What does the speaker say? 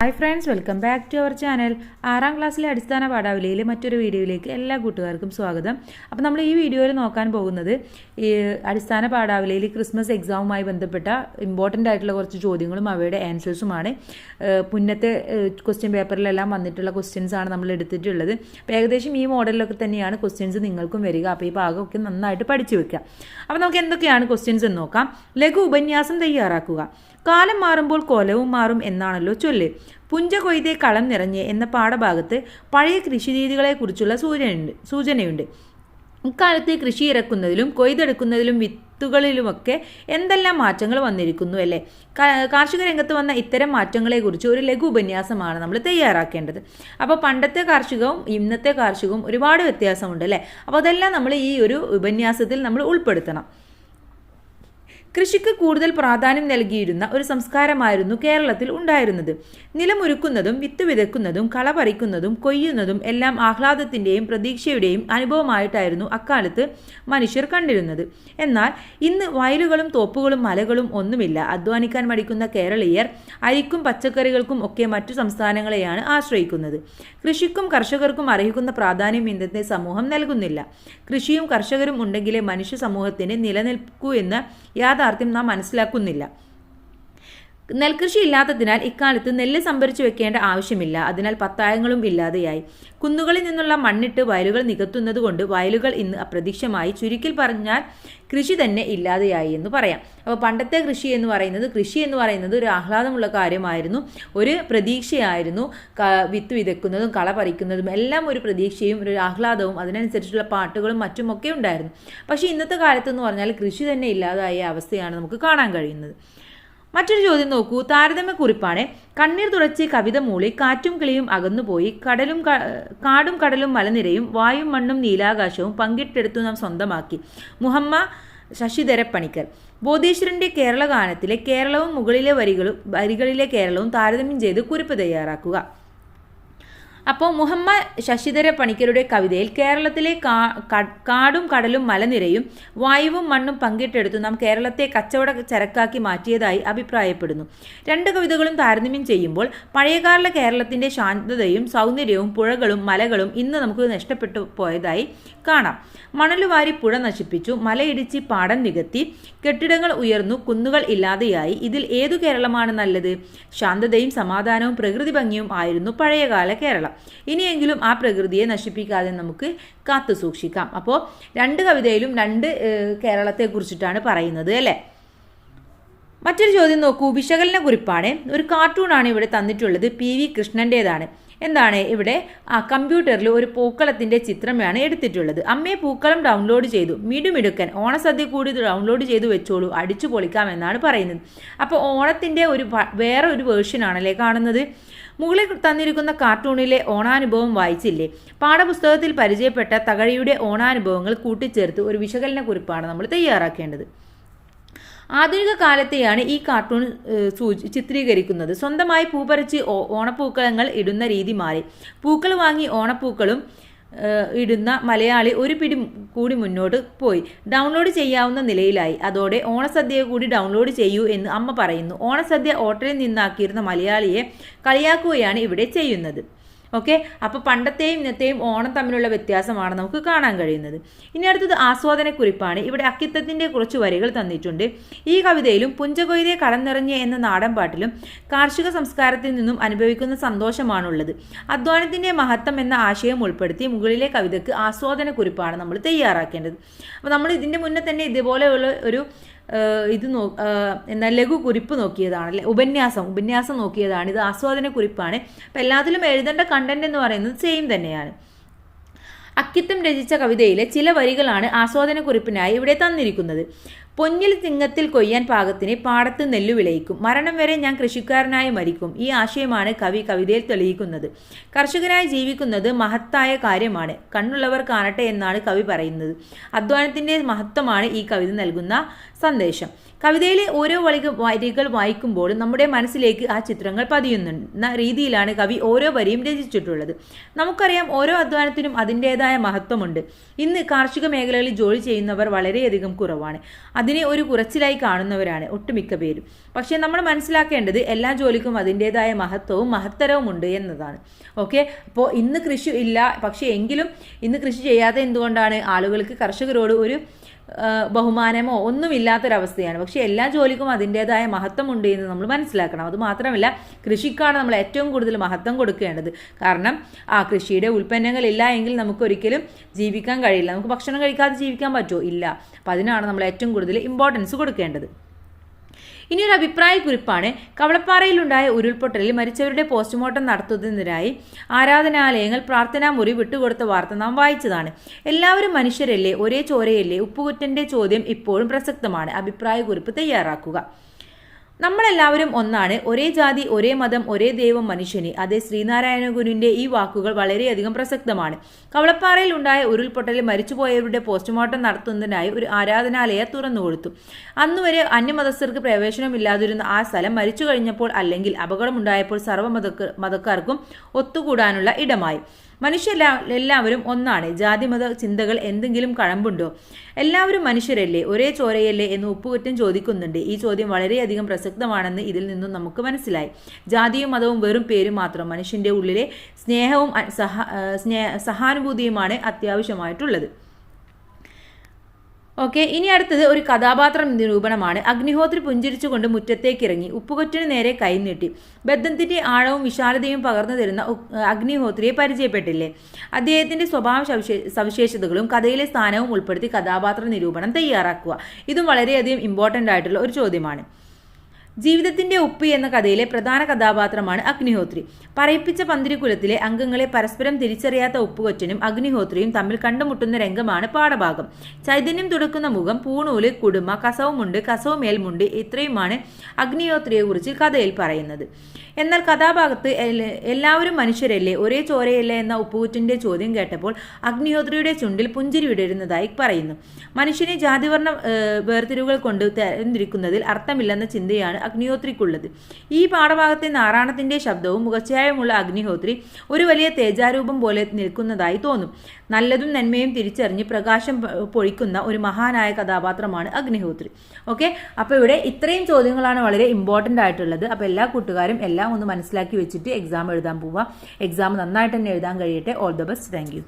Hi friends, welcome back to our channel. 6ാം ക്ലാസ്സിലെ അടിസ്ഥാന പാഠാവലിയിലെ മറ്റൊരു വീഡിയോയിലേക്ക് എല്ലാ കൂട്ടുകാർക്കും സ്വാഗതം. അപ്പോൾ നമ്മൾ ഈ വീഡിയോയിൽ നോക്കാൻ പോകുന്നത് ഈ അടിസ്ഥാന പാഠാവലിയിൽ ക്രിസ്മസ് എക്സാമുമായി ബന്ധപ്പെട്ട ഇമ്പോർട്ടൻ്റ് ആയിട്ടുള്ള കുറച്ച് ചോദ്യങ്ങളും അവയുടെ ആൻസേഴ്സുമാണ്. മുന്നത്തെ ക്വസ്റ്റ്യൻ പേപ്പറിലെല്ലാം വന്നിട്ടുള്ള ക്വസ്റ്റ്യൻസാണ് നമ്മൾ എടുത്തിട്ടുള്ളത്. അപ്പോൾ ഏകദേശം ഈ മോഡലിലൊക്കെ തന്നെയാണ് ക്വസ്റ്റ്യൻസ് നിങ്ങൾക്കും വരിക. അപ്പോൾ ഈ ഭാഗമൊക്കെ നന്നായിട്ട് പഠിച്ചു വെക്കുക. അപ്പോൾ നമുക്ക് എന്തൊക്കെയാണ് ക്വസ്റ്റ്യൻസ് എന്ന് നോക്കാം. ലഘു ഉപന്യാസം തയ്യാറാക്കുക. കാലം മാറുമ്പോൾ കോലവും മാറും എന്നാണല്ലോ ചൊല്ല്. പുഞ്ച കൊയ്തേ കളം നിറഞ്ഞ് എന്ന പാഠഭാഗത്ത് പഴയ കൃഷിരീതികളെക്കുറിച്ചുള്ള സൂചനയുണ്ട്. ഇക്കാലത്ത് കൃഷി ഇറക്കുന്നതിലും കൊയ്തെടുക്കുന്നതിലും വിത്തുകളിലുമൊക്കെ എന്തെല്ലാം മാറ്റങ്ങൾ വന്നിരിക്കുന്നു അല്ലേ? കാർഷിക രംഗത്ത് വന്ന ഇത്തരം മാറ്റങ്ങളെക്കുറിച്ച് ഒരു ലഘു ഉപന്യാസമാണ് നമ്മൾ തയ്യാറാക്കേണ്ടത്. അപ്പോൾ പണ്ടത്തെ കാർഷികവും ഇന്നത്തെ കാർഷികവും ഒരുപാട് വ്യത്യാസമുണ്ട് അല്ലേ? അപ്പോൾ അതെല്ലാം നമ്മൾ ഈ ഒരു ഉപന്യാസത്തിൽ നമ്മൾ ഉൾപ്പെടുത്തണം. കൃഷിക്ക് കൂടുതൽ പ്രാധാന്യം നൽകിയിരുന്ന ഒരു സംസ്കാരമായിരുന്നു കേരളത്തിൽ ഉണ്ടായിരുന്നത്. നിലമൊരുക്കുന്നതും വിത്ത് വിതയ്ക്കുന്നതും കള പറിക്കുന്നതും കൊയ്യുന്നതും എല്ലാം ആഹ്ലാദത്തിൻ്റെയും പ്രതീക്ഷയുടെയും അനുഭവമായിട്ടായിരുന്നു അക്കാലത്ത് മനുഷ്യർ കണ്ടിരുന്നത്. എന്നാൽ ഇന്ന് വയലുകളും തോപ്പുകളും മലകളും ഒന്നുമില്ല. അധ്വാനിക്കാൻ മടിക്കുന്ന കേരളീയർ അരിക്കും പച്ചക്കറികൾക്കും ഒക്കെ മറ്റു സംസ്ഥാനങ്ങളെയാണ് ആശ്രയിക്കുന്നത്. കൃഷിക്കും കർഷകർക്കും അർഹിക്കുന്ന പ്രാധാന്യം ഇന്നത്തെ സമൂഹം നൽകുന്നില്ല. കൃഷിയും കർഷകരും ഉണ്ടെങ്കിലേ മനുഷ്യ സമൂഹത്തിന് നിലനിൽക്കൂ എന്ന യാഥാർത്ഥ്യം നാം മനസ്സിലാക്കുന്നില്ല. നെൽകൃഷി ഇല്ലാത്തതിനാൽ ഇക്കാലത്ത് നെല്ല് സംഭരിച്ചു വെക്കേണ്ട ആവശ്യമില്ല. അതിനാൽ പത്തായങ്ങളും ഇല്ലാതെയായി. കുന്നുകളിൽ നിന്നുള്ള മണ്ണിട്ട് വയലുകൾ നികത്തുന്നത് കൊണ്ട് വയലുകൾ ഇന്ന് അപ്രത്യക്ഷമായി. ചുരുക്കിൽ പറഞ്ഞാൽ കൃഷി തന്നെ ഇല്ലാതെയായി എന്ന് പറയാം. അപ്പോൾ പണ്ടത്തെ കൃഷി എന്ന് പറയുന്നത് ഒരു ആഹ്ലാദമുള്ള കാര്യമായിരുന്നു, ഒരു പ്രതീക്ഷയായിരുന്നു. വിത്ത് വിതയ്ക്കുന്നതും കള പറിക്കുന്നതും എല്ലാം ഒരു പ്രതീക്ഷയും ഒരു ആഹ്ലാദവും അതിനനുസരിച്ചുള്ള പാട്ടുകളും മറ്റുമൊക്കെ ഉണ്ടായിരുന്നു. പക്ഷേ ഇന്നത്തെ കാലത്തെന്ന് പറഞ്ഞാൽ കൃഷി തന്നെ ഇല്ലാതായ അവസ്ഥയാണ് നമുക്ക് കാണാൻ കഴിയുന്നത്. മറ്റൊരു ചോദ്യം നോക്കൂ. താരതമ്യക്കുറിപ്പാണ്. കണ്ണീർ തുടച്ച് കവിത മൂളി കാറ്റും കിളിയും അകന്നുപോയി. കാടും കടലും മലനിരയും വായും മണ്ണും നീലാകാശവും പങ്കിട്ടെടുത്തു നാം സ്വന്തമാക്കി. മുഹമ്മദ് ശശിധരപ്പണിക്കർ. ബോധേശ്വരന്റെ കേരള ഗാനത്തിലെ കേരളവും മുകളിലെ വരികളിലെ കേരളവും താരതമ്യം ചെയ്ത് കുറിപ്പ് തയ്യാറാക്കുക. അപ്പോൾ മുഹമ്മദ് ശശിധര പണിക്കരുടെ കവിതയിൽ കേരളത്തിലെ കാടും കടലും മലനിരയും വായുവും മണ്ണും പങ്കിട്ടെടുത്തു നാം കേരളത്തെ കച്ചവട ചരക്കാക്കി മാറ്റിയതായി അഭിപ്രായപ്പെടുന്നു. രണ്ട് കവിതകളും താരതമ്യം ചെയ്യുമ്പോൾ പഴയകാല കേരളത്തിന്റെ ശാന്തതയും സൗന്ദര്യവും പുഴകളും മലകളും ഇന്ന് നമുക്ക് നഷ്ടപ്പെട്ടു പോയതായി കാണാം. മണലുവാരി പുഴ നശിപ്പിച്ചു, മലയിടിച്ച് പാടം നികത്തി, കെട്ടിടങ്ങൾ ഉയർന്നു, കുന്നുകൾ ഇല്ലാതെയായി. ഇതിൽ ഏതു കേരളമാണ് നല്ലത്? ശാന്തതയും സമാധാനവും പ്രകൃതി ഭംഗിയും ആയിരുന്നു പഴയകാല കേരളം. ഇനിയെങ്കിലും ആ പ്രകൃതിയെ നശിപ്പിക്കാതെ നമുക്ക് കാത്തു സൂക്ഷിക്കാം. അപ്പോൾ രണ്ട് കവിതയിലും രണ്ട് കേരളത്തെ കുറിച്ചിട്ടാണ് പറയുന്നത് അല്ലേ? മറ്റൊരു ചോദ്യം നോക്കൂ. വിശകലന കുറിപ്പാണ്. ഒരു കാർട്ടൂണാണ് ഇവിടെ തന്നിട്ടുള്ളത്. PV കൃഷ്ണൻ്റേതാണ്. എന്താണ് ഇവിടെ? കമ്പ്യൂട്ടറിൽ ഒരു പൂക്കളത്തിൻ്റെ ചിത്രമാണ് എടുത്തിട്ടുള്ളത്. അമ്മയെ പൂക്കളം ഡൗൺലോഡ് ചെയ്തു. മിടുമിടുക്കൻ, ഓണസദ്യ കൂടി ഡൗൺലോഡ് ചെയ്തു വെച്ചോളൂ, അടിച്ചു പൊളിക്കാം എന്നാണ് പറയുന്നത്. അപ്പോൾ ഓണത്തിൻ്റെ വേറെ ഒരു വേർഷനാണല്ലേ കാണുന്നത്. മുകളിൽ തന്നിരിക്കുന്ന കാർട്ടൂണിലെ ഓണാനുഭവം വായിച്ചില്ലേ? പാഠപുസ്തകത്തിൽ പരിചയപ്പെട്ട തകഴിയുടെ ഓണാനുഭവങ്ങൾ കൂട്ടിച്ചേർത്ത് ഒരു വിശകലന കുറിപ്പാണ് നമ്മൾ തയ്യാറാക്കേണ്ടത്. ആധുനിക കാലത്തെയാണ് ഈ കാർട്ടൂൺ ചിത്രീകരിക്കുന്നത്. സ്വന്തമായി പൂപ്പറിച്ച് ഓണപ്പൂക്കളങ്ങൾ ഇടുന്ന രീതി മാറി. പൂക്കൾ വാങ്ങി ഓണപ്പൂക്കളും ഇടുന്ന മലയാളി ഒരു പിടി കൂടി മുന്നോട്ട് പോയി. ഡൗൺലോഡ് ചെയ്യാവുന്ന നിലയിലായി. അതോടെ ഓണസദ്യ കൂടി ഡൗൺലോഡ് ചെയ്യൂ എന്ന് അമ്മ പറയുന്നു. ഓണസദ്യ ഹോട്ടലിൽ നിന്നാക്കിയിരുന്ന മലയാളിയെ കളിയാക്കുകയാണ് ഇവിടെ ചെയ്യുന്നത്. ഓക്കെ, അപ്പോൾ പണ്ടത്തെയും ഇന്നത്തെയും ഓണം തമ്മിലുള്ള വ്യത്യാസമാണ് നമുക്ക് കാണാൻ കഴിയുന്നത്. ഇനി അടുത്തത് ആസ്വാദനക്കുറിപ്പാണ്. ഇവിടെ അക്കിത്തത്തിൻ്റെ കുറച്ച് വരികൾ തന്നിട്ടുണ്ട്. ഈ കവിതയിലും പുഞ്ചകൊയ്തേ കളം നിറഞ്ഞ് എന്ന നാടൻ പാട്ടിലും കാർഷിക സംസ്കാരത്തിൽ നിന്നും അനുഭവിക്കുന്ന സന്തോഷമാണുള്ളത്. അധ്വാനത്തിൻ്റെ മഹത്വം എന്ന ആശയം ഉൾപ്പെടുത്തി മുകളിലെ കവിതയ്ക്ക് ആസ്വാദനക്കുറിപ്പാണ് നമ്മൾ തയ്യാറാക്കേണ്ടത്. അപ്പോൾ നമ്മൾ ഇതിൻ്റെ മുന്നേ തന്നെ ഇതുപോലെയുള്ള ഒരു ലഘു കുറിപ്പ് നോക്കിയതാണ്, ഉപന്യാസം നോക്കിയതാണ്. ഇത് ആസ്വാദന കുറിപ്പാണ്. അപ്പം എല്ലാത്തിലും എഴുതേണ്ട കണ്ടന്റ് എന്ന് പറയുന്നത് സെയിം തന്നെയാണ്. അക്കിത്തം രചിച്ച കവിതയിലെ ചില വരികളാണ് ആസ്വാദന കുറിപ്പിനായി ഇവിടെ തന്നിരിക്കുന്നത്. പൊന്നിൽ തിങ്ങത്തിൽ കൊയ്യാൻ പാകത്തിന് പാടത്ത് നെല്ലു വിളയിക്കും, മരണം വരെ ഞാൻ കൃഷിക്കാരനായി മരിക്കും. ഈ ആശയമാണ് കവി കവിതയിൽ തെളിയിക്കുന്നത്. കർഷകനായി ജീവിക്കുന്നത് മഹത്തായ കാര്യമാണ്, കണ്ണുള്ളവർ കാണട്ടെ എന്നാണ് കവി പറയുന്നത്. അധ്വാനത്തിൻ്റെ മഹത്വമാണ് ഈ കവിത നൽകുന്ന സന്ദേശം. കവിതയിലെ ഓരോ വരികൾ വായിക്കുമ്പോൾ നമ്മുടെ മനസ്സിലേക്ക് ആ ചിത്രങ്ങൾ പതിയുന്ന രീതിയിലാണ് കവി ഓരോ വരിയും രചിച്ചിട്ടുള്ളത്. നമുക്കറിയാം, ഓരോ അധ്വാനത്തിനും അതിൻ്റെതായ മഹത്വമുണ്ട്. ഇന്ന് കാർഷിക മേഖലകളിൽ ജോലി ചെയ്യുന്നവർ വളരെയധികം കുറവാണ്. അതിനെ ഒരു കുറച്ചിലായി കാണുന്നവരാണ് ഒട്ടുമിക്ക പേരും. പക്ഷേ നമ്മൾ മനസ്സിലാക്കേണ്ടത് എല്ലാ ജോലിക്കും അതിൻ്റെതായ മഹത്വവും മഹത്തരവും ഉണ്ട് എന്നതാണ്. ഓക്കെ, അപ്പോൾ ഇന്ന് കൃഷി ഇല്ല, പക്ഷേ എങ്കിലും ഇന്ന് കൃഷി ചെയ്യാത്ത എന്തുകൊണ്ടാണ്? ആളുകൾക്ക് കർഷകരോട് ഒരു ബഹുമാനമോ ഒന്നുമില്ലാത്തൊരവസ്ഥയാണ്. പക്ഷേ എല്ലാ ജോലിക്കും അതിൻ്റെതായ മഹത്വമുണ്ട് എന്ന് നമ്മൾ മനസ്സിലാക്കണം. അതുമാത്രമല്ല, കൃഷിക്കാണ് നമ്മൾ ഏറ്റവും കൂടുതൽ മഹത്വം കൊടുക്കേണ്ടത്. കാരണം കൃഷിയുടെ ഉൽപ്പന്നങ്ങളില്ല എങ്കിൽ നമുക്കൊരിക്കലും ജീവിക്കാൻ കഴിയില്ല. നമുക്ക് ഭക്ഷണം കഴിക്കാതെ ജീവിക്കാൻ പറ്റുമോ? ഇല്ല. അപ്പം അതിനാണ് നമ്മൾ ഏറ്റവും കൂടുതൽ ഇമ്പോർട്ടൻസ് കൊടുക്കേണ്ടത്. ഇനിയൊരു അഭിപ്രായക്കുറിപ്പാണ്. കവളപ്പാറയിലുണ്ടായ ഉരുൾപൊട്ടലിൽ മരിച്ചവരുടെ പോസ്റ്റ്മോർട്ടം നടത്തുന്നതിനായി ആരാധനാലയങ്ങൾ പ്രാർത്ഥനാമുറി വിട്ടുകൊടുത്ത വാർത്ത നാം വായിച്ചതാണ്. എല്ലാവരും മനുഷ്യരല്ലേ, ഒരേ ചോരയല്ലേ? ഉപ്പുകുറ്റന്റെ ചോദ്യം ഇപ്പോഴും പ്രസക്തമാണ്. അഭിപ്രായക്കുറിപ്പ് തയ്യാറാക്കുക. നമ്മളെല്ലാവരും ഒന്നാണ്, ഒരേ ജാതി, ഒരേ മതം, ഒരേ ദൈവം മനുഷ്യന്. അതേ, ശ്രീനാരായണ ഗുരുവിന്റെ ഈ വാക്കുകൾ വളരെയധികം പ്രസക്തമാണ്. കവളപ്പാറയിൽ ഉണ്ടായ ഉരുൾപൊട്ടലിൽ മരിച്ചുപോയവരുടെ പോസ്റ്റ്മോർട്ടം നടത്തുന്നതിനായി ഒരു ആരാധനാലയം തുറന്നുകൊടുത്തു. അന്നുവരെ അന്യമതസ്ഥർക്ക് പ്രവേശനമില്ലാതിരുന്ന ആ സ്ഥലം മരിച്ചു കഴിഞ്ഞപ്പോൾ അല്ലെങ്കിൽ അപകടമുണ്ടായപ്പോൾ സർവ്വമതക്കാർക്കും ഒത്തുകൂടാനുള്ള ഇടമായി. എല്ലാവരും ഒന്നാണ്. ജാതിമത ചിന്തകൾ എന്തെങ്കിലും കഴമ്പുണ്ടോ? എല്ലാവരും മനുഷ്യരല്ലേ, ഒരേ ചോരയല്ലേ എന്ന് ഉപ്പുകുറ്റൻ ചോദിക്കുന്നുണ്ട്. ഈ ചോദ്യം വളരെയധികം പ്രസക്തമാണെന്ന് ഇതിൽ നിന്നും നമുക്ക് മനസ്സിലായി. ജാതിയും മതവും വെറും പേരും മാത്രം. മനുഷ്യന്റെ ഉള്ളിലെ സ്നേഹവും സഹാനുഭൂതിയുമാണ് അത്യാവശ്യമായിട്ടുള്ളത്. ഓക്കെ, ഇനി അടുത്തത് ഒരു കഥാപാത്ര നിരൂപണമാണ്. അഗ്നിഹോത്രി പുഞ്ചിരിച്ചുകൊണ്ട് മുറ്റത്തേക്കിറങ്ങി ഉപ്പുകുറ്റന് നേരെ കൈനീട്ടി. ബദ്ധത്തിന്റെ ആഴവും വിശാലതയും പകർന്നു തരുന്ന അഗ്നിഹോത്രിയെ പരിചയപ്പെട്ടില്ലേ? അദ്ദേഹത്തിന്റെ സ്വഭാവ സവിശേഷതകളും കഥയിലെ സ്ഥാനവും ഉൾപ്പെടുത്തി കഥാപാത്ര നിരൂപണം തയ്യാറാക്കുക. ഇതും വളരെയധികം ഇമ്പോർട്ടൻ്റ് ആയിട്ടുള്ള ഒരു ചോദ്യമാണ്. ജീവിതത്തിന്റെ ഉപ്പ് എന്ന കഥയിലെ പ്രധാന കഥാപാത്രമാണ് അഗ്നിഹോത്രി. പറയിപ്പിച്ച പന്തിരിക്കുലത്തിലെ അംഗങ്ങളെ പരസ്പരം തിരിച്ചറിയാത്ത ഉപ്പുകൊറ്റനും അഗ്നിഹോത്രിയും തമ്മിൽ കണ്ടുമുട്ടുന്ന രംഗമാണ് പാഠഭാഗം. ചൈതന്യം തുടുക്കുന്ന മുഖം, പൂണൂല്, കുടുമ, കസവുമുണ്ട്, കസവുമേൽമുണ്ട്, ഇത്രയുമാണ് അഗ്നിഹോത്രിയെ കുറിച്ച് കഥയിൽ പറയുന്നത്. എന്നാൽ കഥാഭാഗത്ത് എല്ലാവരും മനുഷ്യരല്ലേ, ഒരേ ചോരയല്ലേ എന്ന ഉപ്പുകുറ്റന്റെ ചോദ്യം കേട്ടപ്പോൾ അഗ്നിഹോത്രിയുടെ ചുണ്ടിൽ പുഞ്ചിരി വിടരുന്നതായി പറയുന്നു. മനുഷ്യനെ ജാതിവർണ്ണ വേർതിരിവുകൾ കൊണ്ട് തരംതിരിക്കുന്നതിൽ അർത്ഥമില്ലെന്ന ചിന്തയാണ് അഗ്നിഹോത്രിക്കുള്ളത്. ഈ പാഠഭാഗത്തെ നാരായണത്തിന്റെ ശബ്ദവും മുഖച്ഛായമുള്ള അഗ്നിഹോത്രി ഒരു വലിയ തേജാരൂപം പോലെ നിൽക്കുന്നതായി തോന്നും. നല്ലതും നന്മയും തിരിച്ചറിഞ്ഞ് പ്രകാശം പൊഴിക്കുന്ന ഒരു മഹാനായ കഥാപാത്രമാണ് അഗ്നിഹോത്രി. ഓക്കെ, അപ്പോൾ ഇവിടെ ഇത്രയും ചോദ്യങ്ങളാണ് വളരെ ഇമ്പോർട്ടൻ്റ് ആയിട്ടുള്ളത്. അപ്പോൾ എല്ലാ കൂട്ടുകാരും എല്ലാം ഒന്ന് മനസ്സിലാക്കി വെച്ചിട്ട് എക്സാം എഴുതാൻ പോവുക. എക്സാം നന്നായിട്ട് തന്നെ എഴുതാൻ കഴിയട്ടെ. All the best. Thank you.